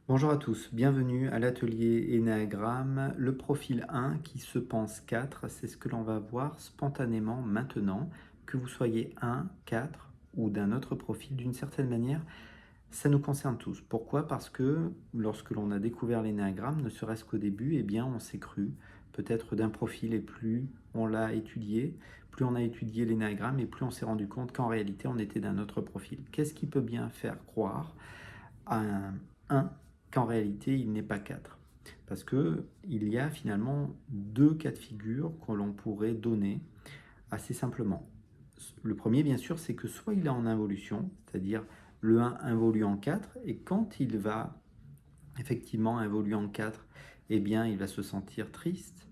Bonjour à tous, bienvenue à l'atelier Énéagramme, le profil 1 qui se pense 4, c'est ce que l'on va voir spontanément maintenant, que vous soyez 1, 4 ou d'un autre profil, d'une certaine manière, ça nous concerne tous. Pourquoi? Parce que lorsque l'on a découvert l'énéagramme, ne serait-ce qu'au début, eh bien, on s'est cru peut-être d'un profil et plus on l'a étudié, plus on a étudié l'énéagramme et plus on s'est rendu compte qu'en réalité, on était d'un autre profil. Qu'est-ce qui peut bien faire croire à un 1 qu'en réalité, il n'est pas 4? Parce qu'il y a finalement deux cas de figure que l'on pourrait donner assez simplement. Le premier, bien sûr, c'est que soit il est en involution, c'est-à-dire le 1 involue en 4, et quand il va effectivement involuer en 4, eh bien, il va se sentir triste,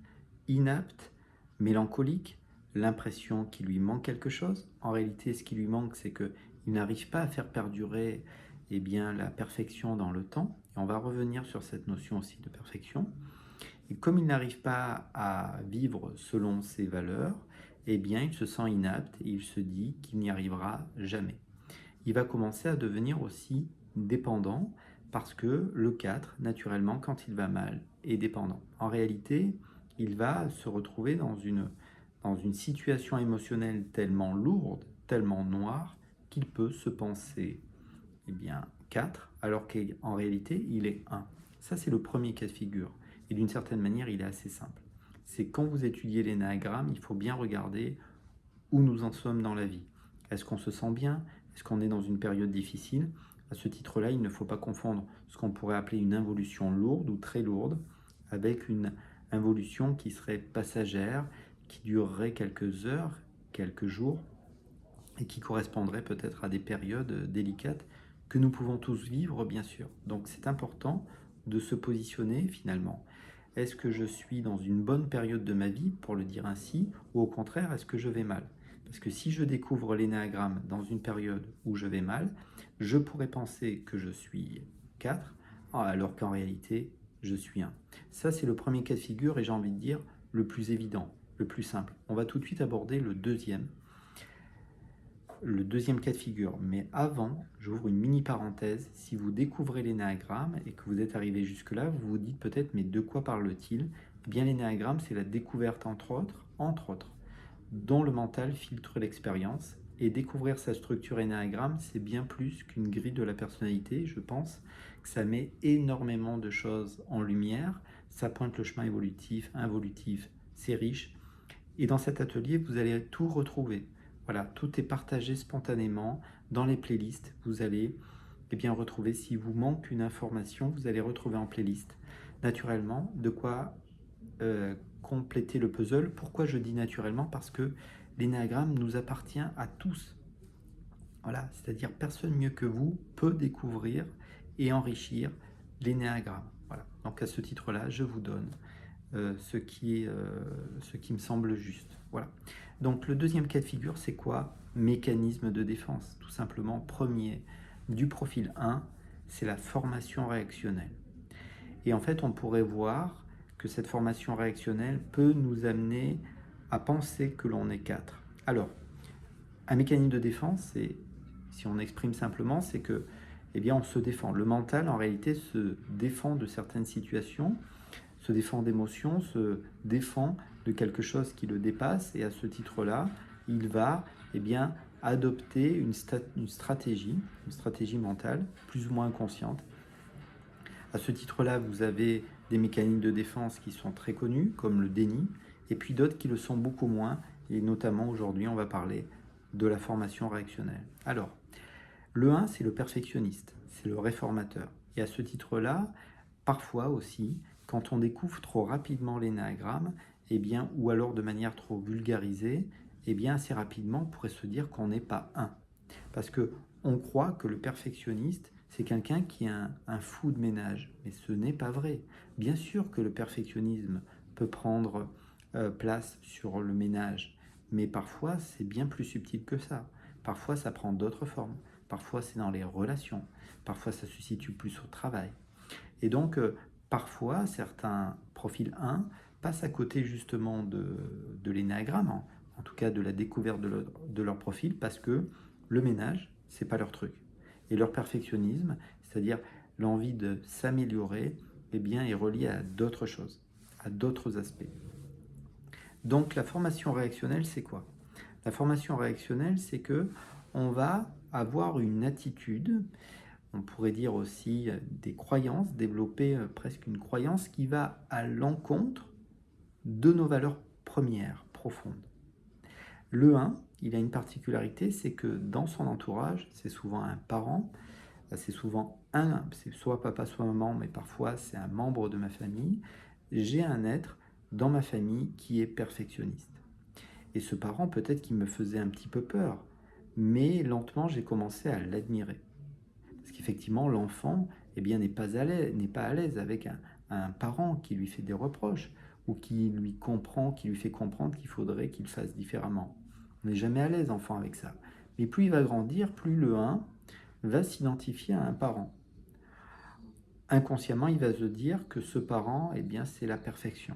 inapte, mélancolique, l'impression qu'il lui manque quelque chose. En réalité, ce qui lui manque, c'est qu'il n'arrive pas à faire perdurer eh bien, la perfection dans le temps. Et on va revenir sur cette notion aussi de perfection. Et comme il n'arrive pas à vivre selon ses valeurs, eh bien, il se sent inapte et il se dit qu'il n'y arrivera jamais. Il va commencer à devenir aussi dépendant parce que le 4, naturellement, quand il va mal, est dépendant. En réalité, il va se retrouver dans une situation émotionnelle tellement lourde, tellement noire, qu'il peut se penser eh bien, 4, alors qu'en réalité, il est 1. Ça, c'est le premier cas de figure. Et d'une certaine manière, il est assez simple. C'est quand vous étudiez l'énéagramme, il faut bien regarder où nous en sommes dans la vie. Est-ce qu'on se sent bien? Est-ce qu'on est dans une période difficile? À ce titre-là, il ne faut pas confondre ce qu'on pourrait appeler une involution lourde ou très lourde avec une involution qui serait passagère, qui durerait quelques heures, quelques jours, et qui correspondrait peut-être à des périodes délicates que nous pouvons tous vivre, bien sûr. Donc c'est important de se positionner finalement. Est-ce que je suis dans une bonne période de ma vie, pour le dire ainsi, ou au contraire, est-ce que je vais mal? Parce que si je découvre l'énéagramme dans une période où je vais mal, je pourrais penser que je suis 4, alors qu'en réalité, je suis 1. Ça, c'est le premier cas de figure et j'ai envie de dire le plus évident, le plus simple. On va tout de suite aborder le deuxième cas de figure. Mais avant, j'ouvre une mini parenthèse. Si vous découvrez l'énéagramme et que vous êtes arrivé jusque-là, vous vous dites peut-être, mais de quoi parle-t-il? Eh bien, l'énéagramme, c'est la découverte, entre autres, dont le mental filtre l'expérience. Et découvrir sa structure énéagramme, c'est bien plus qu'une grille de la personnalité. Je pense que ça met énormément de choses en lumière. Ça pointe le chemin évolutif, involutif, c'est riche. Et dans cet atelier, vous allez tout retrouver. Voilà, tout est partagé spontanément dans les playlists. Vous allez bien retrouver, si vous manque une information, vous allez retrouver en playlist naturellement de quoi compléter le puzzle. Pourquoi je dis naturellement? Parce que l'énéagramme nous appartient à tous. Voilà, c'est-à-dire personne mieux que vous peut découvrir et enrichir l'énéagramme. Voilà, donc à ce titre-là, je vous donne ce qui me semble juste. Voilà. Donc le deuxième cas de figure, c'est quoi? Mécanisme de défense. Tout simplement, premier du profil 1, c'est la formation réactionnelle. Et en fait, on pourrait voir que cette formation réactionnelle peut nous amener à penser que l'on est 4. Alors, un mécanisme de défense, si on exprime simplement, c'est que eh bien, on se défend. Le mental, en réalité, se défend de certaines situations, se défend d'émotions, se défend de quelque chose qui le dépasse, et à ce titre-là, il va eh bien, adopter une stratégie mentale, plus ou moins inconsciente. À ce titre-là, vous avez des mécanismes de défense qui sont très connus, comme le déni, et puis d'autres qui le sont beaucoup moins, et notamment aujourd'hui, on va parler de la formation réactionnelle. Alors, le 1, c'est le perfectionniste, c'est le réformateur. Et à ce titre-là, parfois aussi, quand on découvre trop rapidement l'énéagramme, eh bien, ou alors de manière trop vulgarisée, eh bien, assez rapidement, on pourrait se dire qu'on n'est pas 1. Parce que on croit que le perfectionniste, c'est quelqu'un qui est un fou de ménage. Mais ce n'est pas vrai. Bien sûr que le perfectionnisme peut prendre place sur le ménage, mais parfois c'est bien plus subtil que ça. Parfois ça prend d'autres formes. Parfois c'est dans les relations. Parfois ça se situe plus au travail. Et donc parfois certains profils 1 passent à côté justement de l'énéagramme, en tout cas de la découverte de leur profil, parce que le ménage, c'est pas leur truc. Et leur perfectionnisme, c'est-à-dire l'envie de s'améliorer, eh bien, est reliée à d'autres choses, à d'autres aspects. Donc la formation réactionnelle, c'est quoi? La formation réactionnelle, c'est que on va avoir une attitude, on pourrait dire aussi des croyances, développer presque une croyance qui va à l'encontre de nos valeurs premières, profondes. Le 1, il a une particularité, c'est que dans son entourage, c'est souvent un parent, c'est souvent c'est soit papa, soit maman, mais parfois c'est un membre de ma famille, j'ai un être dans ma famille qui est perfectionniste. Et ce parent, peut-être qu'il me faisait un petit peu peur, mais lentement, j'ai commencé à l'admirer. Parce qu'effectivement, l'enfant n'est pas à l'aise avec un parent qui lui fait des reproches ou qui lui fait comprendre qu'il faudrait qu'il fasse différemment. On n'est jamais à l'aise, enfant, avec ça. Mais plus il va grandir, plus le 1 va s'identifier à un parent. Inconsciemment, il va se dire que ce parent, c'est la perfection.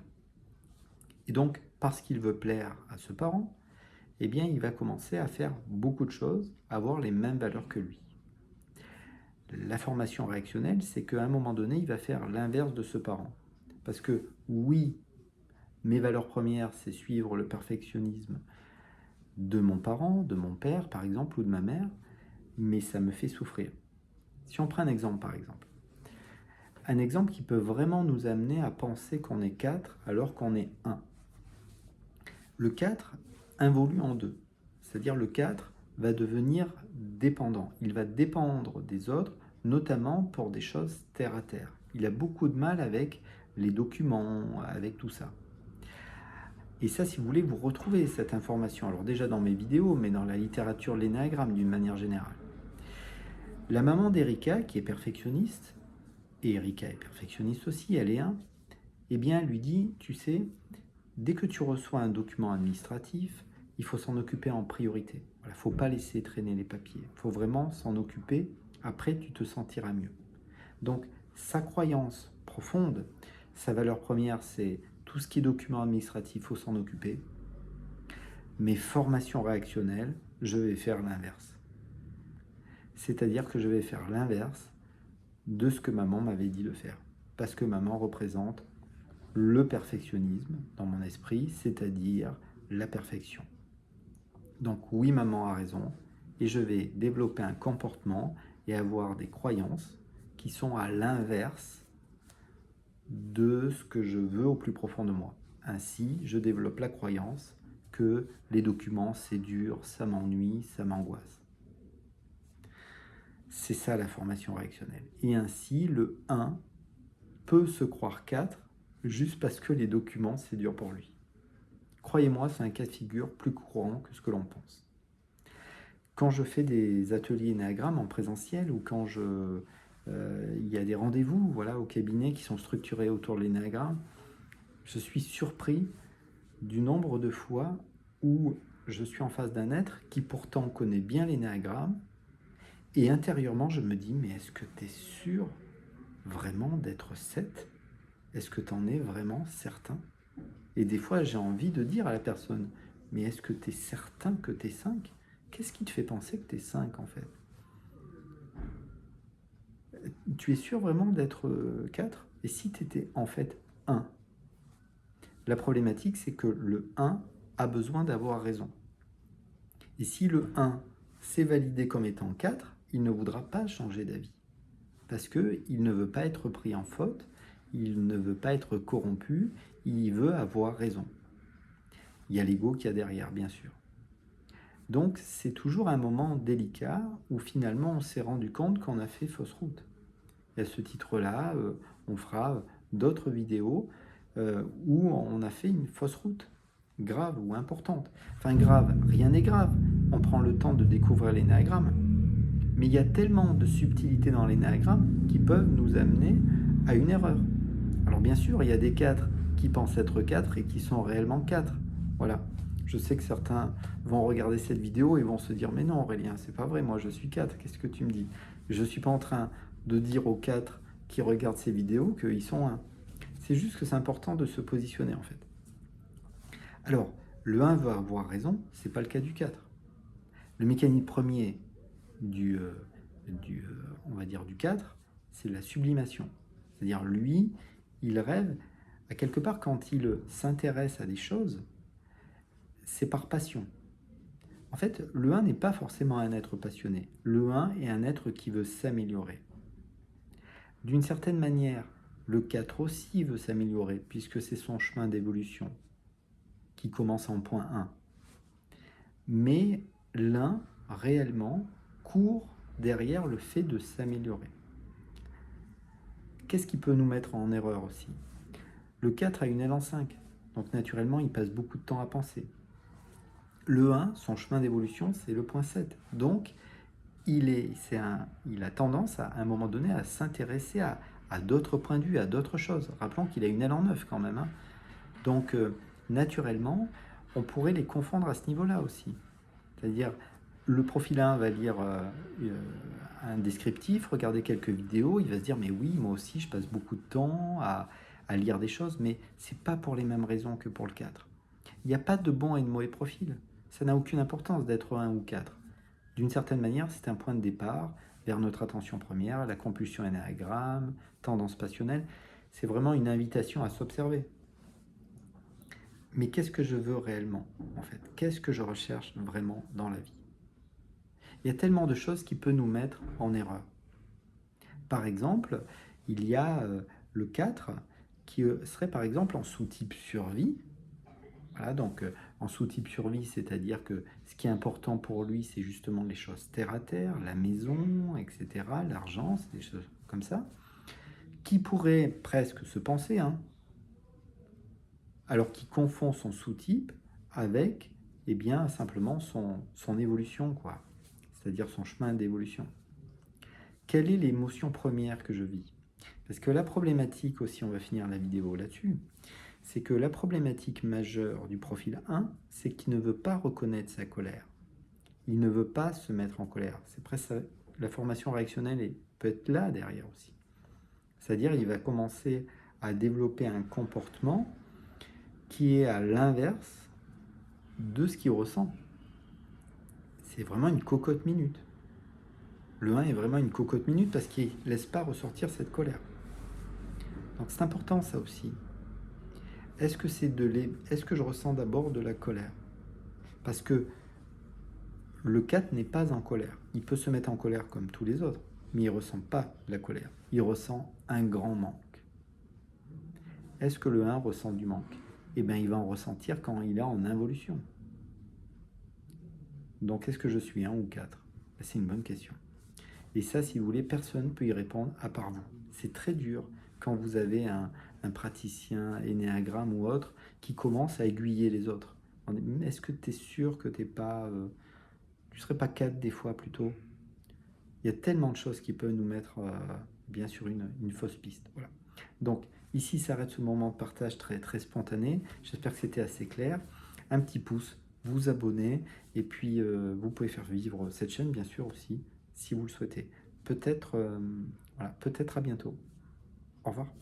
Et donc, parce qu'il veut plaire à ce parent, il va commencer à faire beaucoup de choses, à avoir les mêmes valeurs que lui. La formation réactionnelle, c'est qu'à un moment donné, il va faire l'inverse de ce parent. Parce que oui, mes valeurs premières, c'est suivre le perfectionnisme de mon parent, de mon père, par exemple, ou de ma mère, mais ça me fait souffrir. Si on prend un exemple, par exemple. Un exemple qui peut vraiment nous amener à penser qu'on est 4 alors qu'on est 1. Le 4 involue en 2. C'est-à-dire le 4 va devenir dépendant. Il va dépendre des autres, notamment pour des choses terre à terre. Il a beaucoup de mal avec les documents, avec tout ça. Et ça, si vous voulez, vous retrouvez cette information. Alors déjà dans mes vidéos, mais dans la littérature, l'énéagramme d'une manière générale. La maman d'Erika, qui est perfectionniste, et Erika est perfectionniste aussi, elle est 1, lui dit, tu sais, dès que tu reçois un document administratif, il faut s'en occuper en priorité. Il ne faut pas laisser traîner les papiers. Il faut vraiment s'en occuper. Après, tu te sentiras mieux. Donc, sa croyance profonde, sa valeur première, c'est tout ce qui est document administratif, il faut s'en occuper. Mes formations réactionnelles, je vais faire l'inverse. C'est-à-dire que je vais faire l'inverse de ce que maman m'avait dit de faire. Parce que maman représente le perfectionnisme dans mon esprit, c'est-à-dire la perfection. Donc oui, maman a raison, et je vais développer un comportement et avoir des croyances qui sont à l'inverse de ce que je veux au plus profond de moi. Ainsi, je développe la croyance que les documents, c'est dur, ça m'ennuie, ça m'angoisse. C'est ça la formation réactionnelle. Et ainsi, le 1 peut se croire 4 juste parce que les documents, c'est dur pour lui. Croyez-moi, c'est un cas de figure plus courant que ce que l'on pense. Quand je fais des ateliers énéagramme en présentiel ou quand il y a des rendez-vous au cabinet qui sont structurés autour de l'énéagramme, je suis surpris du nombre de fois où je suis en face d'un être qui pourtant connaît bien l'énéagramme et intérieurement je me dis, mais est-ce que tu es sûr vraiment d'être 7 ? Est-ce que tu en es vraiment certain ? Et des fois, j'ai envie de dire à la personne, mais est-ce que tu es certain que tu es 5 ? Qu'est-ce qui te fait penser que tu es 5 en fait ? Tu es sûr vraiment d'être 4 ? Et si tu étais en fait 1 ? La problématique, c'est que le 1 a besoin d'avoir raison. Et si le 1 s'est validé comme étant 4, il ne voudra pas changer d'avis. Parce qu'il ne veut pas être pris en faute, il ne veut pas être corrompu, il veut avoir raison. Il y a l'ego qu'il y a derrière, bien sûr. Donc, c'est toujours un moment délicat où finalement on s'est rendu compte qu'on a fait fausse route. Et à ce titre-là, on fera d'autres vidéos où on a fait une fausse route, grave ou importante. Enfin, grave, rien n'est grave. On prend le temps de découvrir l'énéagramme. Mais il y a tellement de subtilités dans l'énéagramme qui peuvent nous amener à une erreur. Alors bien sûr, il y a des 4 qui pensent être 4 et qui sont réellement 4. Voilà. Je sais que certains vont regarder cette vidéo et vont se dire « Mais non Aurélien, c'est pas vrai, moi je suis 4, qu'est-ce que tu me dis ?» Je ne suis pas en train de dire aux 4 qui regardent ces vidéos qu'ils sont 1. C'est juste que c'est important de se positionner en fait. Alors, le 1 veut avoir raison, c'est pas le cas du 4. Le mécanisme premier on va dire du 4, c'est la sublimation. C'est-à-dire lui, il rêve, à quelque part quand il s'intéresse à des choses, c'est par passion. En fait, le 1 n'est pas forcément un être passionné. Le 1 est un être qui veut s'améliorer. D'une certaine manière, le 4 aussi veut s'améliorer, puisque c'est son chemin d'évolution qui commence en point 1. Mais l'un, réellement, court derrière le fait de s'améliorer. Qu'est-ce qui peut nous mettre en erreur aussi? Le 4 a une aile en 5, donc naturellement, il passe beaucoup de temps à penser. Le 1, son chemin d'évolution, c'est le point 7. Donc, il a tendance, à un moment donné, à s'intéresser à d'autres points de vue, à d'autres choses. Rappelons qu'il a une aile en 9 quand même. Donc, naturellement, on pourrait les confondre à ce niveau-là aussi. C'est-à-dire, le profil 1 va lire un descriptif, regarder quelques vidéos, il va se dire, mais oui, moi aussi, je passe beaucoup de temps à lire des choses, mais c'est pas pour les mêmes raisons que pour le 4. Il n'y a pas de bon et de mauvais profil. Ça n'a aucune importance d'être 1 ou 4. D'une certaine manière, c'est un point de départ vers notre attention première, la compulsion énéagramme, tendance passionnelle. C'est vraiment une invitation à s'observer. Mais qu'est-ce que je veux réellement, en fait? Qu'est-ce que je recherche vraiment dans la vie? Il y a tellement de choses qui peuvent nous mettre en erreur. Par exemple, il y a le 4 qui serait par exemple en sous-type survie. Voilà, donc en sous-type survie, c'est-à-dire que ce qui est important pour lui, c'est justement les choses terre à terre, la maison, etc., l'argent, c'est des choses comme ça, qui pourrait presque se penser, alors qu'il confond son sous-type avec, eh bien, simplement son évolution, quoi, c'est-à-dire son chemin d'évolution. Quelle est l'émotion première que je vis? Parce que la problématique aussi, on va finir la vidéo là-dessus, c'est que la problématique majeure du profil 1, c'est qu'il ne veut pas reconnaître sa colère. Il ne veut pas se mettre en colère. C'est presque ça. La formation réactionnelle peut être là derrière aussi. C'est-à-dire il va commencer à développer un comportement qui est à l'inverse de ce qu'il ressent. C'est vraiment une cocotte minute. Le 1 est vraiment une cocotte minute parce qu'il ne laisse pas ressortir cette colère. Donc c'est important ça aussi. Est-ce que je ressens d'abord de la colère? Parce que le 4 n'est pas en colère. Il peut se mettre en colère comme tous les autres, mais il ne ressent pas la colère. Il ressent un grand manque. Est-ce que le 1 ressent du manque? Eh bien, il va en ressentir quand il est en involution. Donc, est-ce que je suis 1 ou 4? C'est une bonne question. Et ça, si vous voulez, personne ne peut y répondre à part vous. C'est très dur quand vous avez un praticien énéagramme ou autre qui commence à aiguiller les autres. Est-ce que tu es sûr que tu ne serais pas 4 des fois plutôt? Il y a tellement de choses qui peuvent nous mettre bien sur une fausse piste. Voilà. Donc ici s'arrête ce moment de partage très, très spontané. J'espère que c'était assez clair. Un petit pouce, vous abonner et puis vous pouvez faire vivre cette chaîne bien sûr aussi si vous le souhaitez. Peut-être voilà, peut-être à bientôt. Au revoir.